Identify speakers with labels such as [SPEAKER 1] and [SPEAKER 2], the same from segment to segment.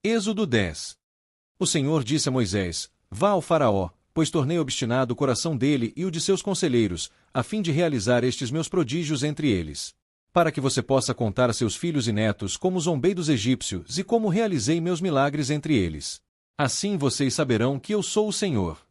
[SPEAKER 1] Êxodo 10. O Senhor disse a Moisés: Vá ao Faraó, pois tornei obstinado o coração dele e o de seus conselheiros, a fim de realizar estes meus prodígios entre eles. Para que você possa contar a seus filhos e netos como zombei dos egípcios e como realizei meus milagres entre eles. Assim vocês saberão que eu sou o Senhor.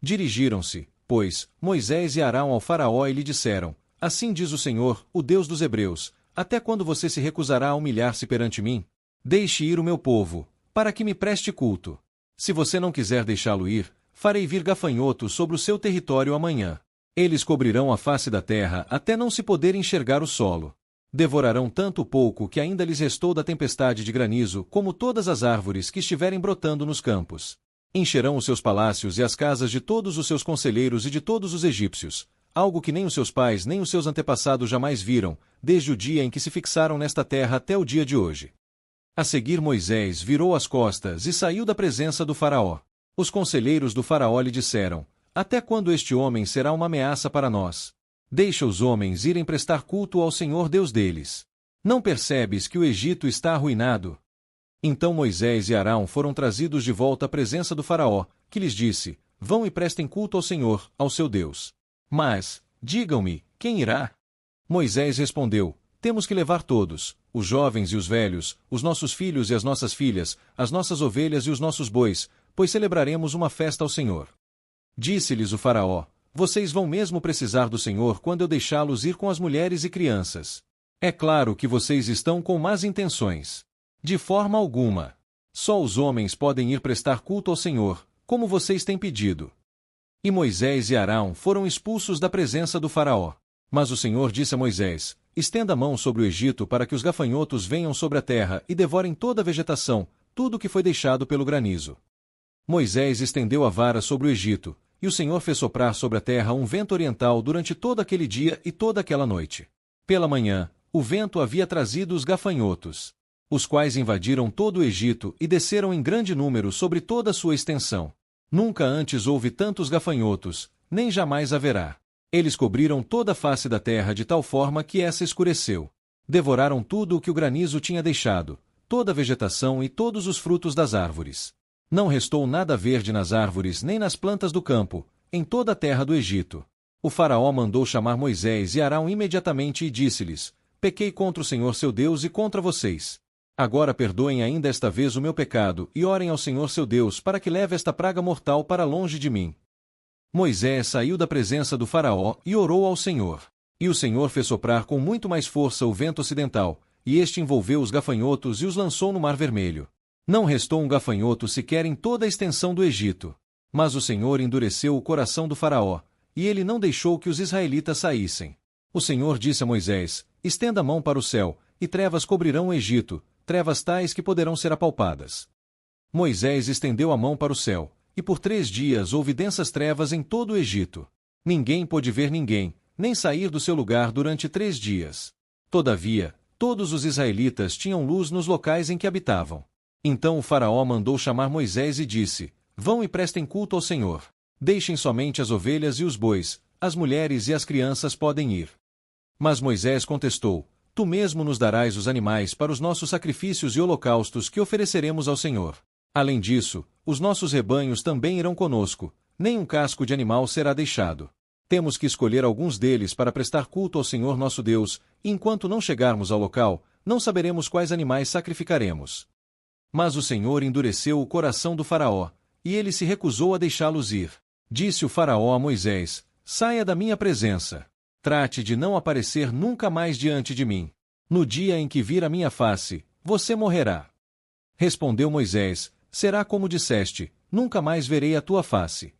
[SPEAKER 1] Dirigiram-se, pois, Moisés e Arão ao Faraó e lhe disseram: Assim diz o Senhor, o Deus dos Hebreus: Até quando você se recusará a humilhar-se perante mim? Deixe ir o meu povo, para que me preste culto. Se você não quiser deixá-lo ir, farei vir gafanhotos sobre o seu território amanhã. Eles cobrirão a face da terra até não se poder enxergar o solo. Devorarão tanto pouco que ainda lhes restou da tempestade de granizo, como todas as árvores que estiverem brotando nos campos. Encherão os seus palácios e as casas de todos os seus conselheiros e de todos os egípcios, algo que nem os seus pais nem os seus antepassados jamais viram, desde o dia em que se fixaram nesta terra até o dia de hoje. A seguir Moisés virou as costas e saiu da presença do Faraó. Os conselheiros do Faraó lhe disseram: Até quando este homem será uma ameaça para nós? Deixa os homens irem prestar culto ao Senhor Deus deles. Não percebes que o Egito está arruinado? Então Moisés e Arão foram trazidos de volta à presença do Faraó, que lhes disse: Vão e prestem culto ao Senhor, ao seu Deus. Mas, digam-me, quem irá? Moisés respondeu: Temos que levar todos, os jovens e os velhos, os nossos filhos e as nossas filhas, as nossas ovelhas e os nossos bois, pois celebraremos uma festa ao Senhor. Disse-lhes o Faraó: Vocês vão mesmo precisar do Senhor quando eu deixá-los ir com as mulheres e crianças. É claro que vocês estão com más intenções. De forma alguma. Só os homens podem ir prestar culto ao Senhor, como vocês têm pedido. E Moisés e Arão foram expulsos da presença do Faraó. Mas o Senhor disse a Moisés: Estenda a mão sobre o Egito para que os gafanhotos venham sobre a terra e devorem toda a vegetação, tudo o que foi deixado pelo granizo. Moisés estendeu a vara sobre o Egito, e o Senhor fez soprar sobre a terra um vento oriental durante todo aquele dia e toda aquela noite. Pela manhã, o vento havia trazido os gafanhotos, os quais invadiram todo o Egito e desceram em grande número sobre toda a sua extensão. Nunca antes houve tantos gafanhotos, nem jamais haverá. Eles cobriram toda a face da terra de tal forma que essa escureceu. Devoraram tudo o que o granizo tinha deixado, toda a vegetação e todos os frutos das árvores. Não restou nada verde nas árvores nem nas plantas do campo, em toda a terra do Egito. O Faraó mandou chamar Moisés e Arão imediatamente e disse-lhes: Pequei contra o Senhor seu Deus e contra vocês. Agora perdoem ainda esta vez o meu pecado e orem ao Senhor seu Deus para que leve esta praga mortal para longe de mim. Moisés saiu da presença do Faraó e orou ao Senhor. E o Senhor fez soprar com muito mais força o vento ocidental, e este envolveu os gafanhotos e os lançou no Mar Vermelho. Não restou um gafanhoto sequer em toda a extensão do Egito. Mas o Senhor endureceu o coração do Faraó, e ele não deixou que os israelitas saíssem. O Senhor disse a Moisés: Estenda a mão para o céu, e trevas cobrirão o Egito, trevas tais que poderão ser apalpadas. Moisés estendeu a mão para o céu, e por 3 dias houve densas trevas em todo o Egito. Ninguém pôde ver ninguém, nem sair do seu lugar durante 3 dias. Todavia, todos os israelitas tinham luz nos locais em que habitavam. Então o Faraó mandou chamar Moisés e disse: Vão e prestem culto ao Senhor. Deixem somente as ovelhas e os bois, as mulheres e as crianças podem ir. Mas Moisés contestou: Tu mesmo nos darás os animais para os nossos sacrifícios e holocaustos que ofereceremos ao Senhor. Além disso, os nossos rebanhos também irão conosco, nem um casco de animal será deixado. Temos que escolher alguns deles para prestar culto ao Senhor nosso Deus, e enquanto não chegarmos ao local, não saberemos quais animais sacrificaremos. Mas o Senhor endureceu o coração do Faraó, e ele se recusou a deixá-los ir. Disse o Faraó a Moisés: Saia da minha presença. Trate de não aparecer nunca mais diante de mim. No dia em que vir a minha face, você morrerá. Respondeu Moisés: Será como disseste, nunca mais verei a tua face.